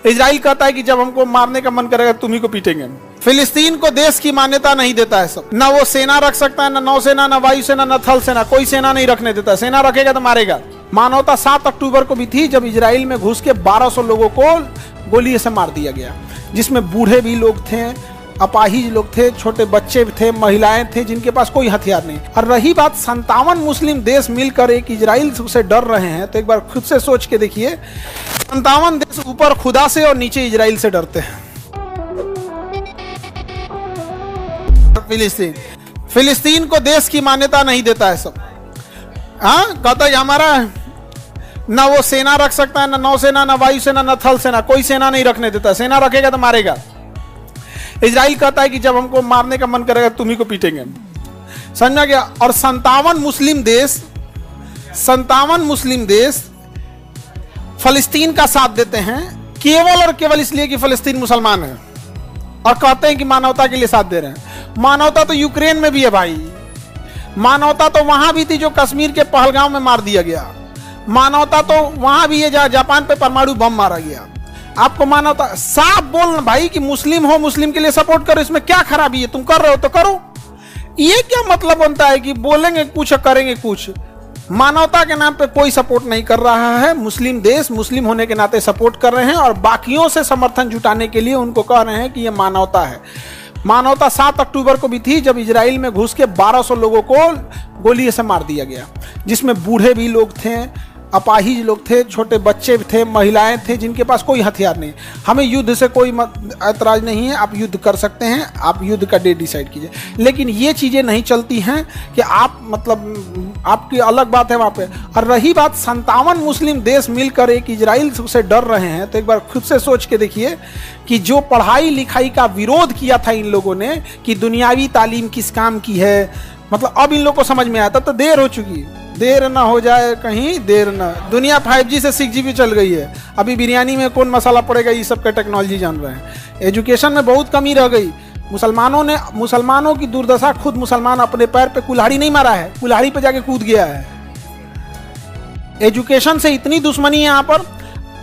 Israel कहता है कि जब हमको मारने का मन करेगा तुम ही को पीटेंगे। फिलिस्तीन को देश की मान्यता नहीं देता है सब, ना वो सेना रख सकता है, ना नौसेना, ना वायुसेना, ना थल सेना, कोई सेना नहीं रखने देता। सेना रखेगा तो मारेगा। मानवता 7 अक्टूबर को भी थी जब इजराइल में घुस के 1200 लोगों को गोली से मार दिया गया, जिसमें बूढ़े भी लोग थे, अपाहिज लोग थे, छोटे बच्चे थे, महिलाएं थे जिनके पास कोई हथियार नहीं। और रही बात 57 मुस्लिम देश मिलकर एक इजराइल से डर रहे हैं, तो एक बार खुद से सोच के देखिए, 57 देश ऊपर खुदा से और नीचे इजराइल से डरते हैं। फिलिस्तीन को देश की मान्यता नहीं देता है सब। हाँ, कहता है हमारा ना वो सेना रख सकता है, ना नौसेना, ना वायुसेना, ना थल सेना, कोई सेना नहीं रखने देता। सेना रखेगा तो मारेगा। इजराइल कहता है कि जब हमको मारने का मन करेगा तुम ही को पीटेंगे। समझा गया। और 57 मुस्लिम देश फलस्तीन का साथ देते हैं केवल और केवल इसलिए कि फलस्तीन मुसलमान है, और कहते हैं कि मानवता के लिए साथ दे रहे हैं। मानवता तो यूक्रेन में भी है भाई। मानवता तो वहां भी थी जो कश्मीर के पहलगाम में मार दिया गया। मानवता तो वहां भी है जहां जापान पे परमाणु बम मारा गया। आपको मानवता साफ बोलना भाई कि मुस्लिम हो, मुस्लिम के लिए सपोर्ट करो, इसमें क्या खराबी है? तुम कर रहे हो तो करो। ये क्या मतलब बनता है कि बोलेंगे कुछ करेंगे कुछ? मानवता के नाम पे कोई सपोर्ट नहीं कर रहा है। मुस्लिम देश मुस्लिम होने के नाते सपोर्ट कर रहे हैं और बाकियों से समर्थन जुटाने के लिए उनको कह रहे हैं कि ये मानवता है। मानवता 7 अक्टूबर को भी थी जब इजराइल में घुस के 1200 लोगों को गोली से मार दिया गया, जिसमें बूढ़े भी लोग थे, अपाहिज लोग थे, छोटे बच्चे थे, महिलाएं थे जिनके पास कोई हथियार नहीं। हमें युद्ध से कोई ऐतराज नहीं है, आप युद्ध कर सकते हैं, आप युद्ध का डेट डिसाइड कीजिए, लेकिन ये चीज़ें नहीं चलती हैं कि आप मतलब आपकी अलग बात है वहाँ पे। और रही बात 57 मुस्लिम देश मिलकर एक इजराइल से डर रहे हैं, तो एक बार खुद से सोच के देखिए कि जो पढ़ाई लिखाई का विरोध किया था इन लोगों ने कि दुनियावी तालीम किस काम की है, मतलब अब इन लोगों को समझ में आया। तब तो देर हो चुकी है, देर ना हो जाए कहीं, देर ना। दुनिया 5G से 6G चल गई है। अभी बिरयानी में कौन मसाला पड़ेगा, ये सब का टेक्नोलॉजी जान रहे हैं। एजुकेशन में बहुत कमी रह गई। मुसलमानों की दुर्दशा, खुद मुसलमान अपने पैर पे कुल्हाड़ी नहीं मारा है, कुल्हाड़ी पे जाके कूद गया है। एजुकेशन से इतनी दुश्मनी है यहाँ पर।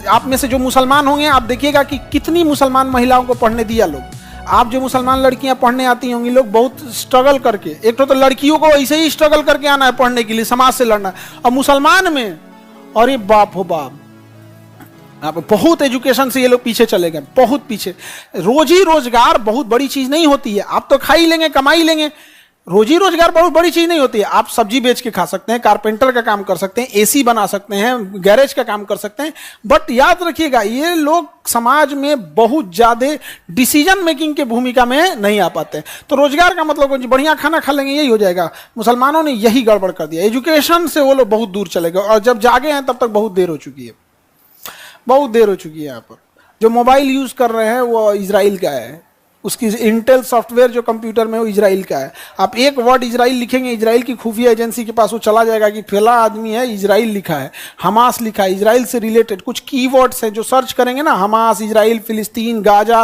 आप में से जो मुसलमान होंगे आप देखिएगा कि कितनी मुसलमान महिलाओं को पढ़ने दिया लोग। आप जो मुसलमान लड़कियां पढ़ने आती होंगी, लोग बहुत स्ट्रगल करके, एक तो लड़कियों को ऐसे ही स्ट्रगल करके आना है पढ़ने के लिए, समाज से लड़ना है। और मुसलमान में, अरे बाप हो बाप, आप बहुत एजुकेशन से ये लोग पीछे चले गए, बहुत पीछे। रोजी रोजगार बहुत बड़ी चीज नहीं होती है। आप तो खा ही लेंगे, कमा ही लेंगे। रोजी रोजगार बहुत बड़ी चीज नहीं होती है। आप सब्जी बेच के खा सकते हैं, कारपेंटर का काम कर सकते हैं, एसी बना सकते हैं, गैरेज का काम कर सकते हैं। बट याद रखिएगा, ये लोग समाज में बहुत ज्यादा डिसीजन मेकिंग के भूमिका में नहीं आ पाते। तो रोजगार का मतलब बढ़िया खाना खा लेंगे यही हो जाएगा। मुसलमानों ने यही गड़बड़ कर दिया। एजुकेशन से वो लोग बहुत दूर चले गए, और जब जागे हैं तब तक बहुत देर हो चुकी है, बहुत देर हो चुकी है। यहाँ पर जो मोबाइल यूज कर रहे हैं वो इजराइल का है, उसकी इंटेल सॉफ्टवेयर जो कंप्यूटर में वो इजराइल का है। आप एक वर्ड इजराइल लिखेंगे, इजराइल की खुफिया एजेंसी के पास वो चला जाएगा कि फला आदमी है, इजराइल लिखा है, हमास लिखा है, इजराइल से रिलेटेड कुछ कीवर्ड्स हैं जो सर्च करेंगे ना, हमास, इजराइल, फिलिस्तीन, गाजा,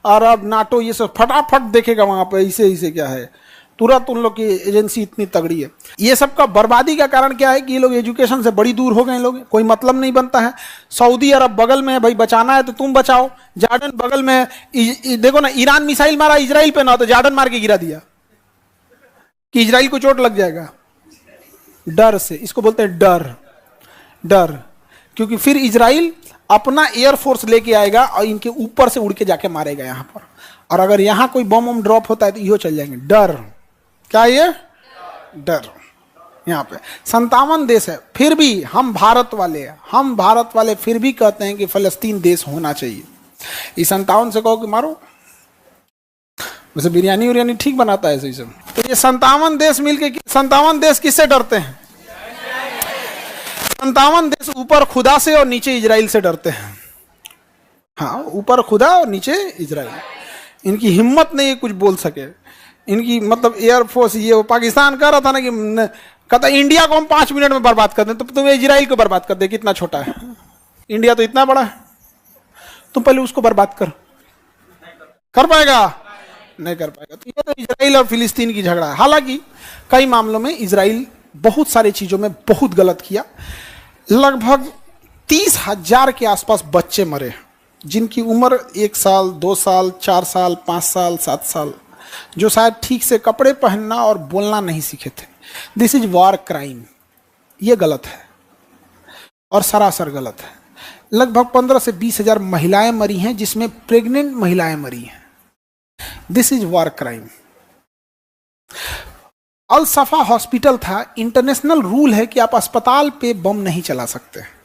अरब, नाटो, ये सब फटाफट देखेगा वहां पे इसे क्या है। तुरंत उन लोग की एजेंसी इतनी तगड़ी है। ये सब का बर्बादी का कारण क्या है कि ये लोग एजुकेशन से बड़ी दूर हो गए लोग, कोई मतलब नहीं बनता है। सऊदी अरब बगल में है, भाई बचाना है तो तुम बचाओ। जॉर्डन बगल में है, देखो ना, ईरान मिसाइल मारा इजराइल पे ना, तो जॉर्डन मार के गिरा दिया कि इजराइल को चोट लग जाएगा। डर से, इसको बोलते हैं डर, क्योंकि फिर इजराइल अपना एयरफोर्स लेके आएगा और इनके ऊपर से उड़ के जाके मारेगा यहाँ पर। और अगर यहाँ कोई बम ड्रॉप होता है तो इहो चल जाएंगे। डर, क्या ये डर। यहाँ पे 57 देश है, फिर भी हम भारत वाले फिर भी कहते हैं कि फलस्तीन देश होना चाहिए। इस 57 से कहो कि मारो, वैसे बिरयानी ठीक बनाता है सही सब। तो ये 57 देश मिलके, 57 देश किससे डरते हैं? 57 देश ऊपर खुदा से और नीचे इजराइल से डरते हैं। हाँ, ऊपर खुदा और नीचे इजराइल। इनकी हिम्मत नहीं है कुछ बोल सके। इनकी मतलब एयरफोर्स, ये वो पाकिस्तान कह रहा था ना कि कहता इंडिया को हम 5 मिनट में बर्बाद कर दें, तो तुम्हें इजराइल को बर्बाद कर दे। कितना छोटा है इंडिया, तो इतना बड़ा है। तुम पहले उसको बर्बाद कर पाएगा? नहीं कर पाएगा। तो ये तो इजराइल और फिलिस्तीन की झगड़ा है। हालांकि कई मामलों में इजराइल बहुत सारी चीजों में बहुत गलत किया। लगभग 30,000 के आसपास बच्चे मरे जिनकी उम्र 1 साल, 2 साल, 4 साल, 5 साल, 7 साल, जो शायद ठीक से कपड़े पहनना और बोलना नहीं सीखे थे। This is war crime. ये गलत है और सरासर गलत है। लगभग 15 से 20 हजार महिलाएं मरी हैं, जिसमें प्रेग्नेंट महिलाएं मरी हैं। This is war crime. Al Safa hospital था। इंटरनेशनल रूल है कि आप अस्पताल पे बम नहीं चला सकते।